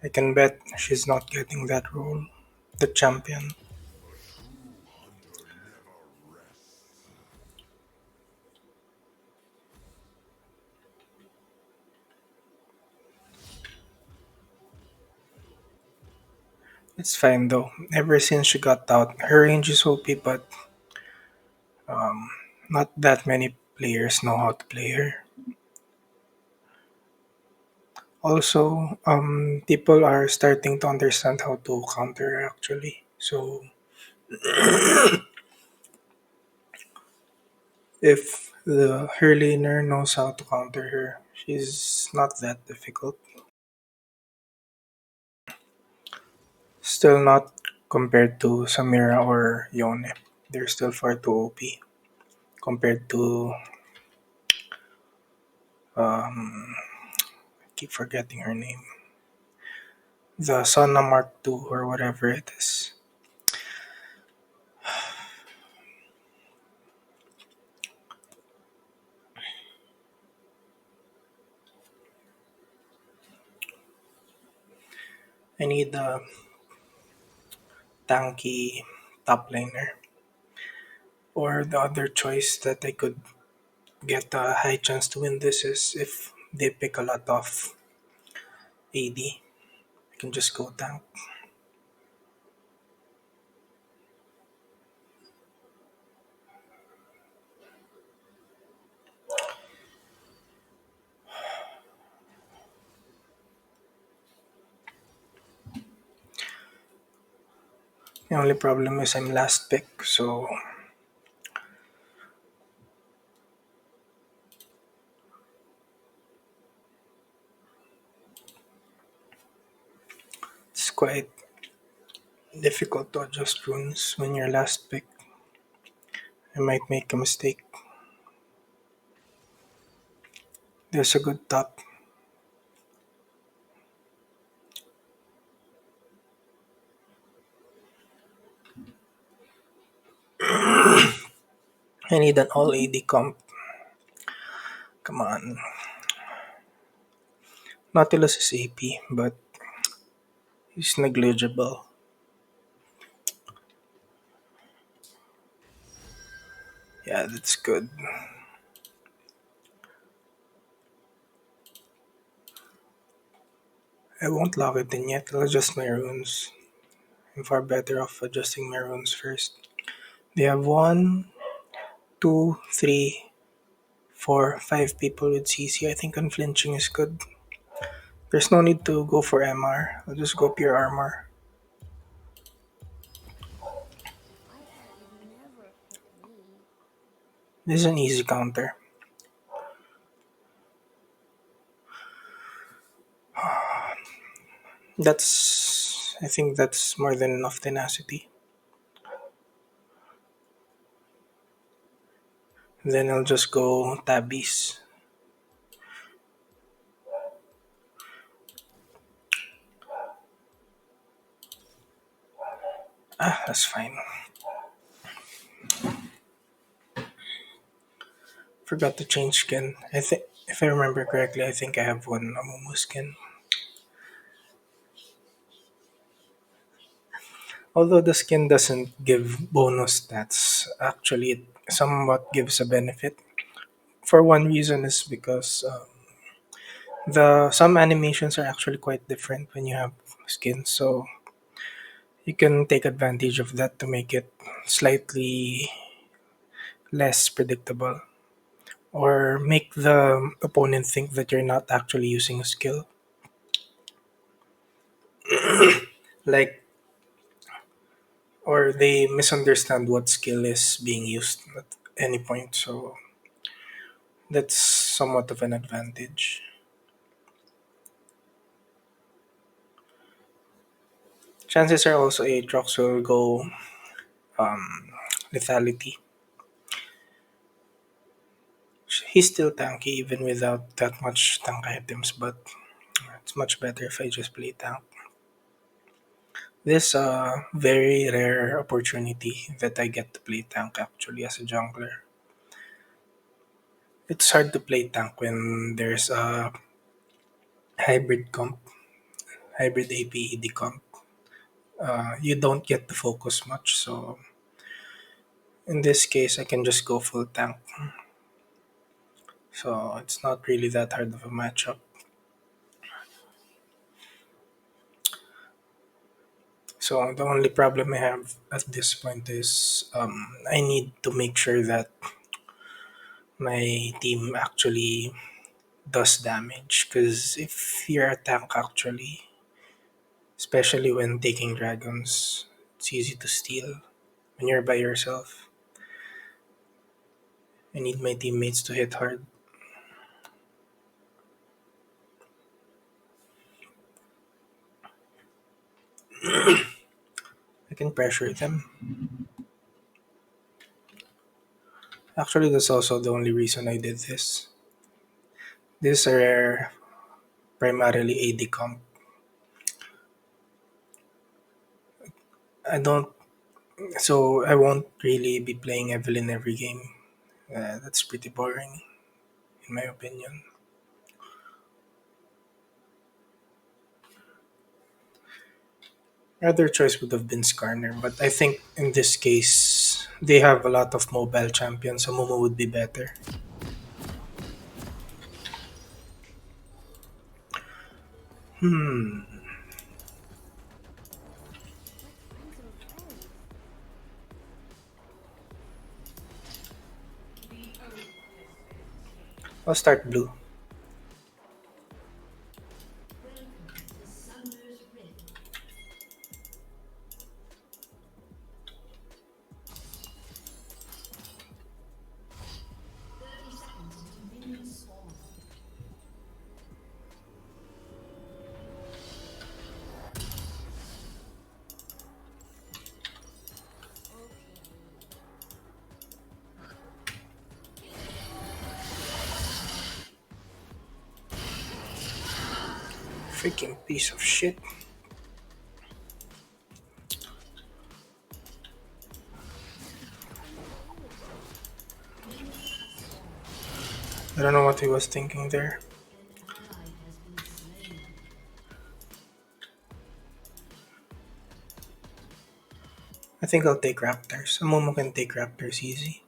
I can bet she's not getting that role. The champion. It's fine though. Ever since she got out, her range is OP, but not that many players know how to play her. Also, people are starting to understand how to counter her actually. So, if the her laner knows how to counter her, she's not that difficult. Still not compared to Samira or Yone. They're still far too OP compared to um I keep forgetting her name. The Sona Mark II or whatever it is. I need a tanky top laner. Or the other choice that I could get a high chance to win this is if they pick a lot of AD. I can just go tank. The only problem is I'm last pick, so it's quite difficult to adjust runes when you're last pick. I might make a mistake. There's a good top. I need an all AD comp. Come on. Nautilus is AP, but he's negligible. Yeah, that's good. I won't lock it in yet. I'll adjust my runes. I'm far better off adjusting my runes first. They have one, two, three, four, five people with CC. I think unflinching is good. There's no need to go for MR. I'll just go pure armor. This is an easy counter. I think that's more than enough tenacity. Then I'll just go tabbies. Ah, that's fine. Forgot to change skin. I think, if I remember correctly, I think I have one Amumu skin. Although the skin doesn't give bonus stats, actually it somewhat gives a benefit. For one reason is because the some animations are actually quite different when you have skins, so you can take advantage of that to make it slightly less predictable or make the opponent think that you're not actually using a skill. Like, or they misunderstand what skill is being used at any point, so that's somewhat of an advantage. Chances are also Aatrox will go um, lethality. He's still tanky even without that much tank items, but it's much better if I just play tank. This very rare opportunity that I get to play tank actually as a jungler. It's hard to play tank when there's a hybrid comp, hybrid APED comp. You don't get to focus much, so in this case, I can just go full tank. So it's not really that hard of a matchup. So the only problem I have at this point is I need to make sure that my team actually does damage. Because if you're a tank, actually, especially when taking dragons, it's easy to steal when you're by yourself. I need my teammates to hit hard. I can pressure them. Actually, that's also the only reason I did this. This is a rare, primarily AD comp. I don't, so I won't really be playing Evelyn every game. That's pretty boring, in my opinion. Other choice would have been Skarner, but I think in this case, they have a lot of mobile champions, so Momo would be better. Hmm, I'll start blue. Freaking piece of shit. I don't know what he was thinking there. I think I'll take Raptors. Momo can take Raptors easy.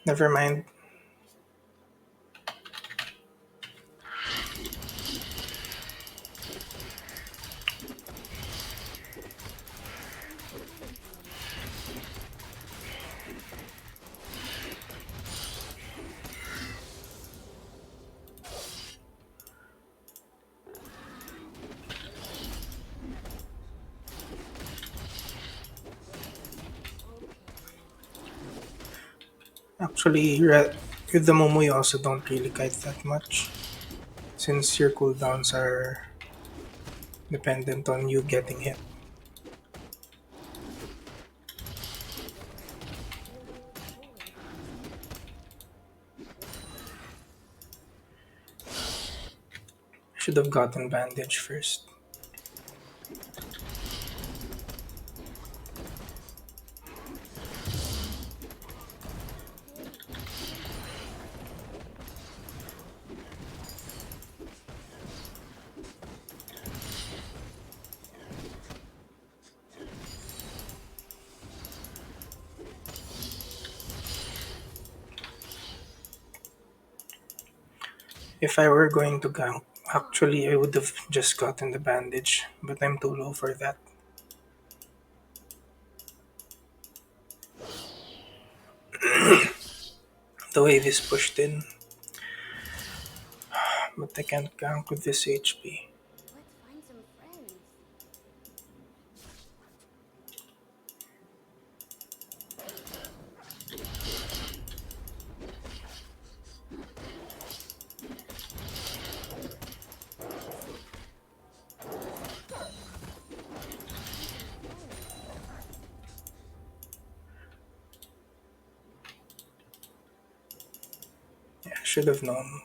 Never mind. Actually, with the Momo, you also don't really kite that much, since your cooldowns are dependent on you getting hit. Should have gotten bandage first. If I were going to gank, actually I would have just gotten the bandage, but I'm too low for that. The way this pushed in, but I can't gank with this HP. Should have known.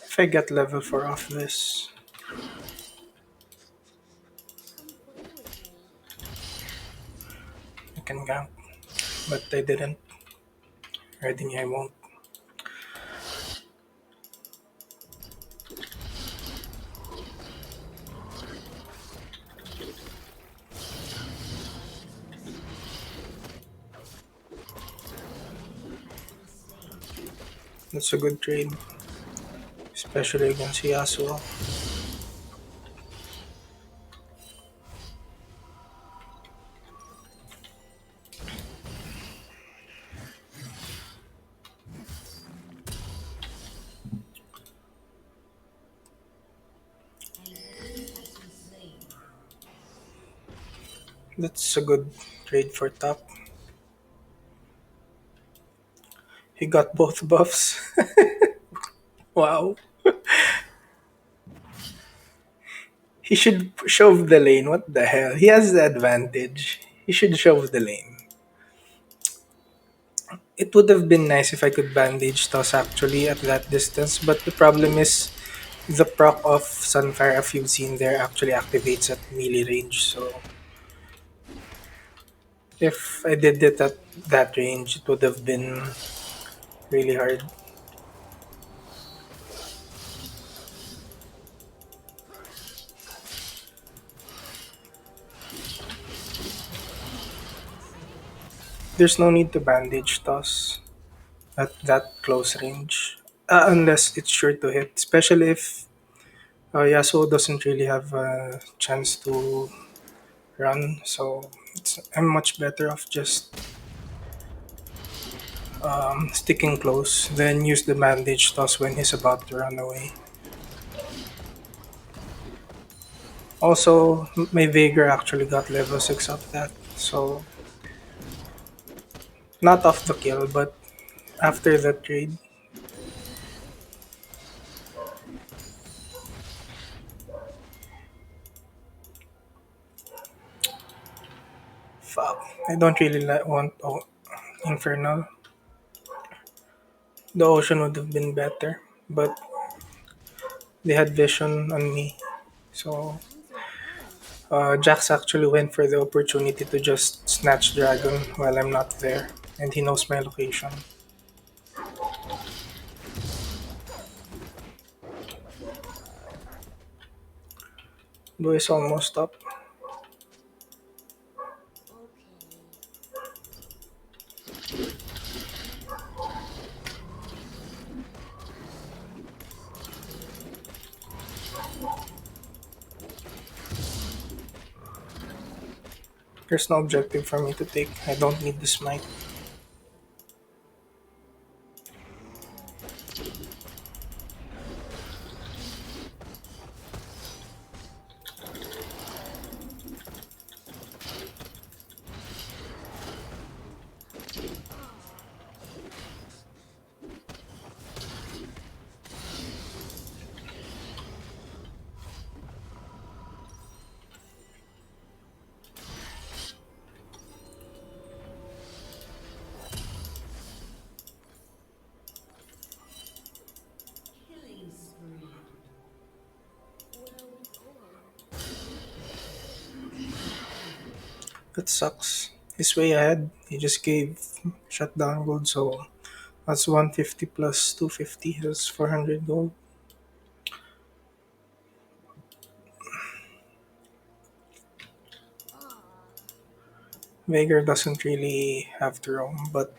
If I get level 4 off this, Come play with me. I can gank. But I didn't. Reading I won't. That's a good trade. Especially against Yasuo. That's a good trade for top. He got both buffs. Wow. He should shove the lane. What the hell? He has the advantage. He should shove the lane. It would have been nice if I could bandage toss actually at that distance, but the problem is the proc of Sunfire, if you've seen there, actually activates at melee range. So if I did it at that range, it would have been really hard. There's no need to bandage toss at that close range, unless it's sure to hit, especially if Yasuo doesn't really have a chance to run. So I'm much better off just sticking close, then use the bandage toss when he's about to run away. Also, my Vigor actually got level 6 off that, so not off the kill, but after the trade. Fuck, I don't really want Infernal. The Ocean would have been better, but they had vision on me. So Find some fun. Jax actually went for the opportunity to just snatch Dragon while I'm not there, and he knows my location. Blue is almost up. Okay. There's no objective for me to take. I don't need the smite. Where are we going? That sucks. He's way ahead. He just gave shutdown gold, so that's 150 plus 250. That's 400 gold. Ah, Veigar doesn't really have to roam, but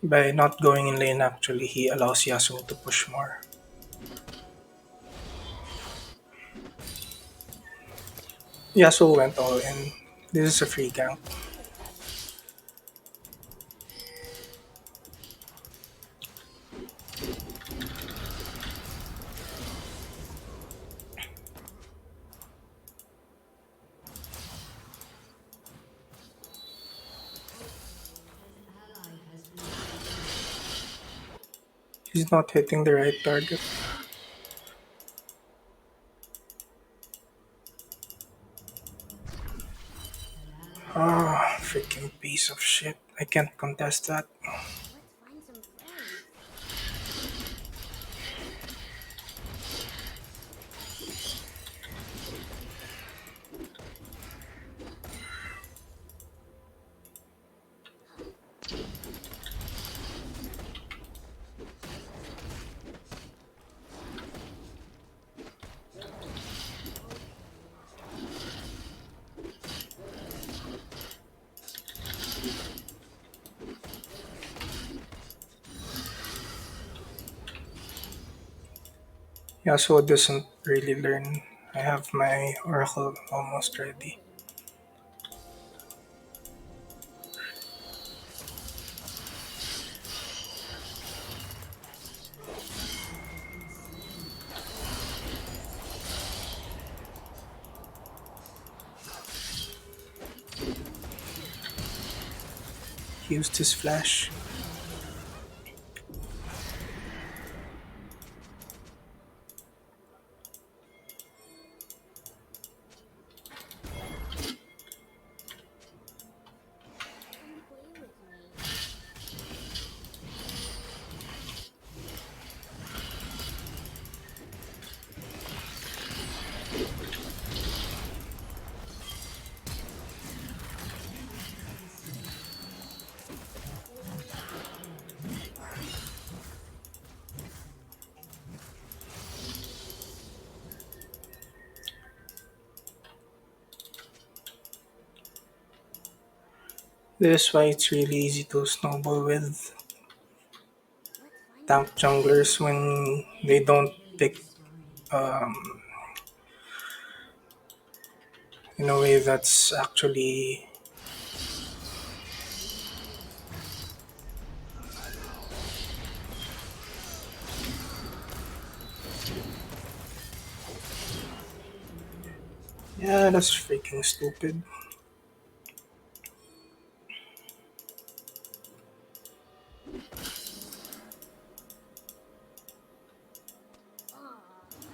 by not going in lane, actually, he allows Yasuo to push more. Yasuo went all in. This is a free gank. He's not hitting the right target. Ah, freaking piece of shit. I can't contest that. Let's find some friends. Okay. Yasuo doesn't really learn. I have my Oracle almost ready. Okay. He used his flash. Come play with me. This is why it's really easy to snowball with Let's find tank some friends. junglers when they don't pick um, in a way that's actually, yeah, that's freaking stupid. Ah, okay.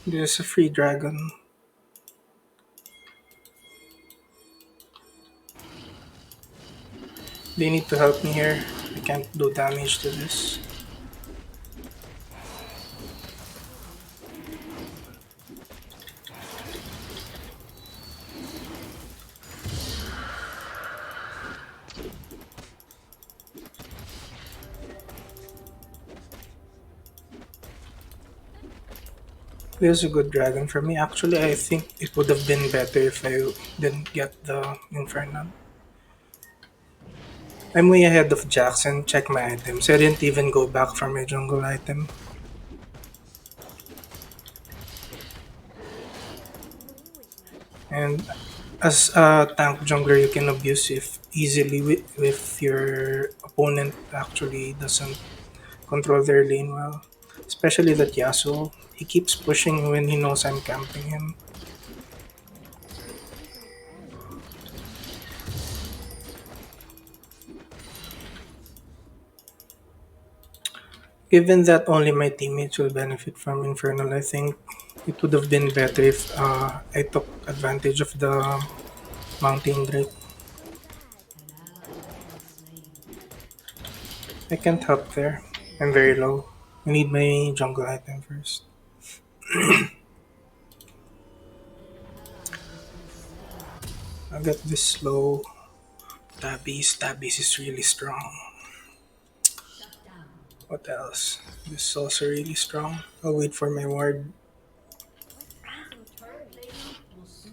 There's a free dragon. They need to help me here. I can't do damage to this. There's a good dragon for me. Actually, I think it would have been better if I didn't get the Infernal. I'm way ahead of Jackson. Check my items. I didn't even go back for my jungle item. Come play with me. And as a tank jungler, you can abuse if easily if your opponent actually doesn't control their lane well. Especially that Yasuo. He keeps pushing when he knows I'm camping him. Let's find some friends. Given that only my teammates will benefit from Infernal, I think it would have been better if I took advantage of the Mountain Drake. What's that? I can't help there. I'm very low. I need my jungle item first. I'll get this slow. Tabbies is really strong. What else? This is also really strong. I'll wait for my ward. Let's find some turrets.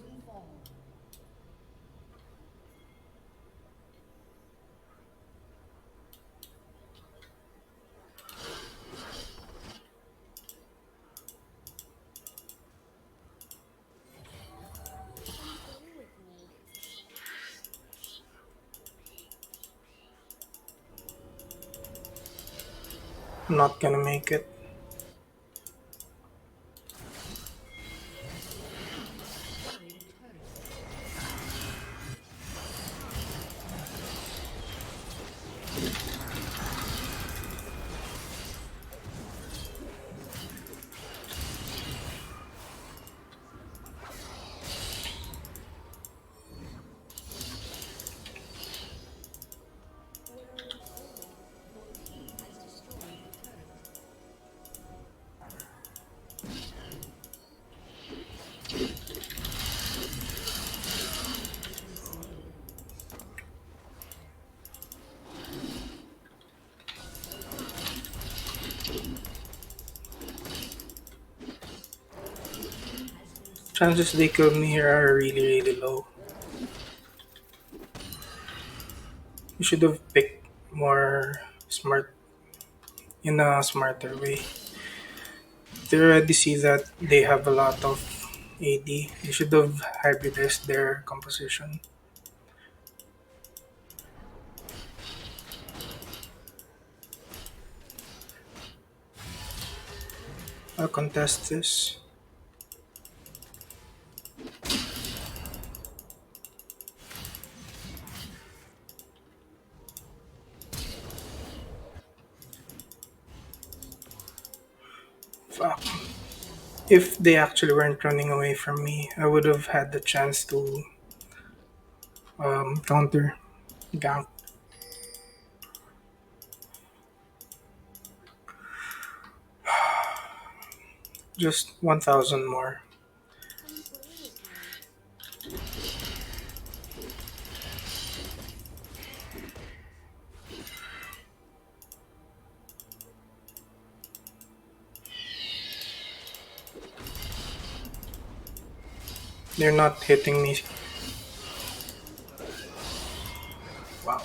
Not gonna make it. Chances they kill me here are really, really low. You should have picked more smart in a smarter way. They already see that they have a lot of AD. You should have hybridized their composition. I'll contest this. Fuck. If they actually weren't running away from me, I would have had the chance to counter gank. Just 1,000 more. Come play with me. They're not hitting me. Wow.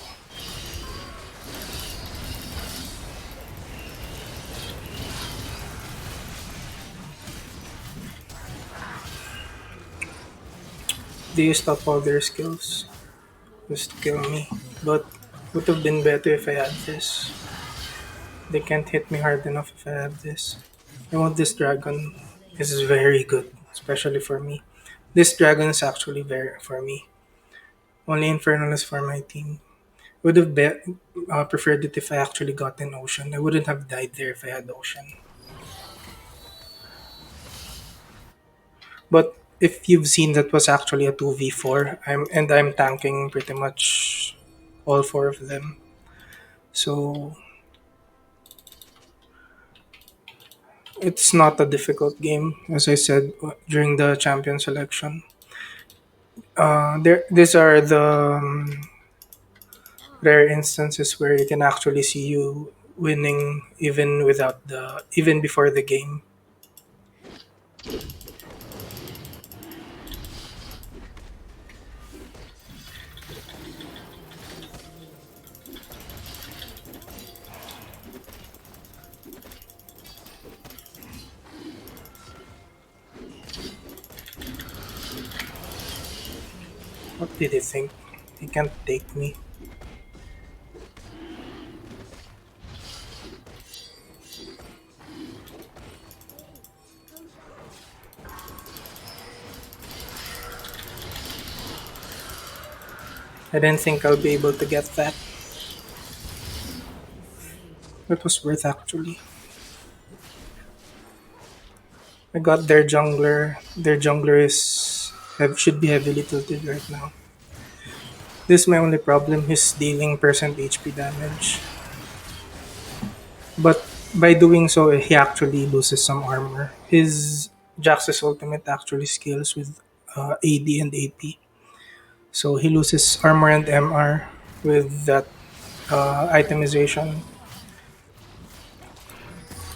They used up all their skills just to kill me. But would have been better if I had this. They can't hit me hard enough if I have this. I want this dragon. This is very good, especially for me. This dragon is actually very for me. Only Infernal is for my team. Would have preferred it if I actually got an ocean. I wouldn't have died there if I had ocean. But if you've seen, that was actually a 2v4. I'm tanking pretty much all four of them. So it's not a difficult game, as I said during the champion selection. These are the rare instances where you can actually see you winning even before the game. Okay. What did they think? They can't take me. Hey, come play. I didn't think I'll be able to get that. It was worth actually. I got their jungler. Their jungler should be heavily tilted right now. This is my only problem. He's dealing percent HP damage, but by doing so, he actually loses some armor. His Jax's ultimate actually scales with AD and AP, so he loses armor and MR with that itemization.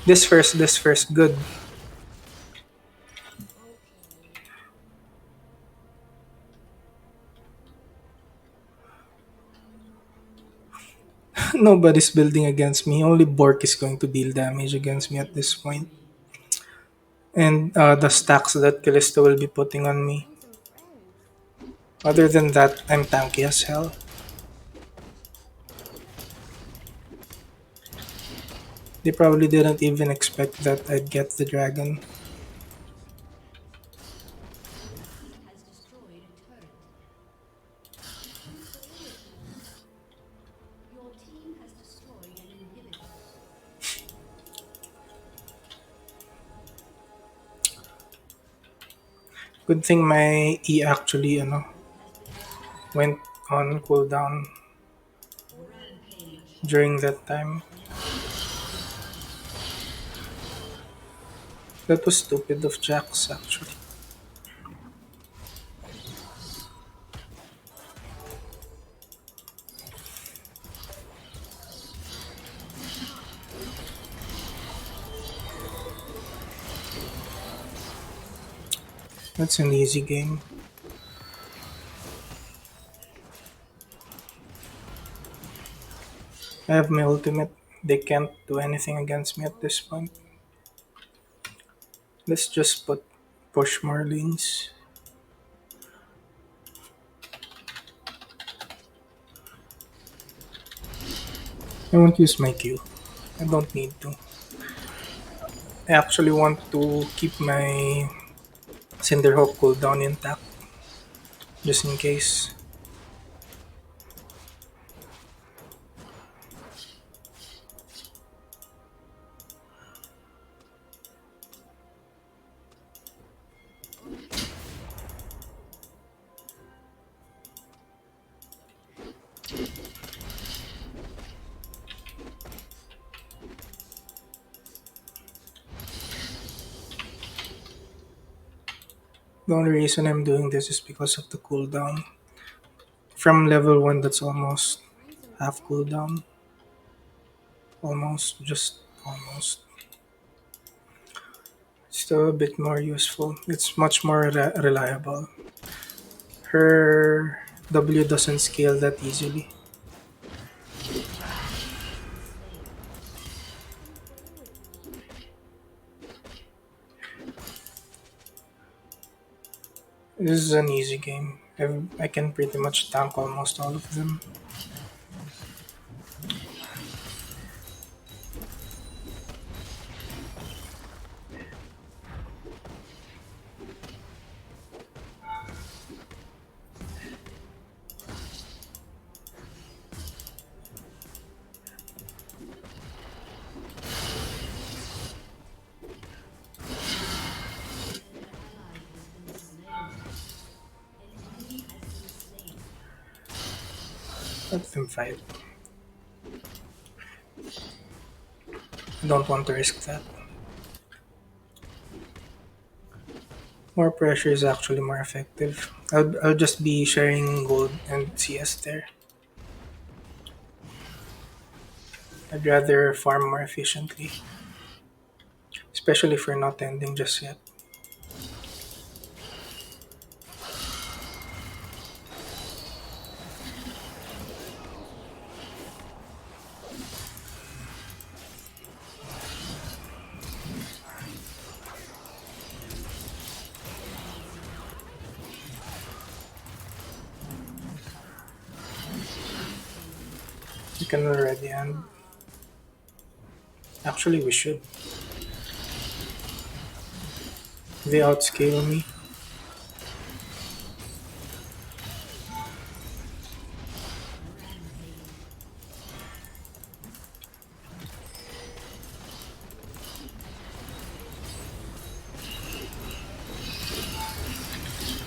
This first, good. Okay. Nobody's building against me. Only Bork is going to deal damage against me at this point. And the stacks that Callisto will be putting on me. Found some friends. Other than that, I'm tanky as hell. They probably didn't even expect that I'd get the dragon. Your team has destroyed a turret. Triple kill. Your team has destroyed an inhibitor. Good thing my E actually, Has been destroyed. went on cooldown Rampage. during that time. That was stupid of Jax, actually. That's an easy game. I have my ultimate. They can't do anything against me at this point. Let's just push more lanes. I won't use my Q. I don't need to. I actually want to keep my Cinderhawk cooldown intact, just in case. The only reason I'm doing this is because of the cooldown. From level 1, that's almost Freeze and half play. cooldown. Almost, just almost. Still a bit more useful. It's much more reliable. Her W doesn't scale that easily. An enemy has been slain. Triple kill. This is an easy game. I can pretty much tank almost all of them. An ally has been slain. An enemy has been slain. Let them fight. I don't want to risk that. More pressure is actually more effective. I'll just be sharing gold and CS there. I'd rather farm more efficiently, especially if we're not ending just yet. We can already end. Actually, we should. They outscale me. Rampage.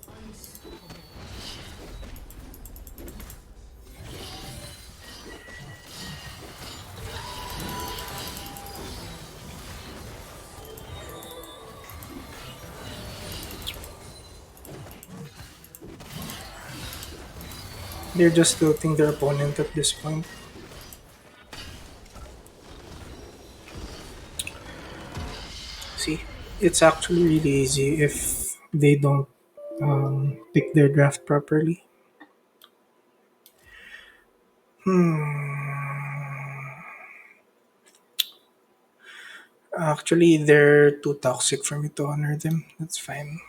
Unstoppable. They're just looting their opponent at this point. See, it's actually really easy if they don't pick their draft properly. Actually, they're too toxic for me to honor them. That's fine.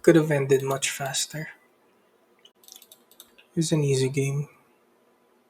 Could have ended much faster. It's an easy game.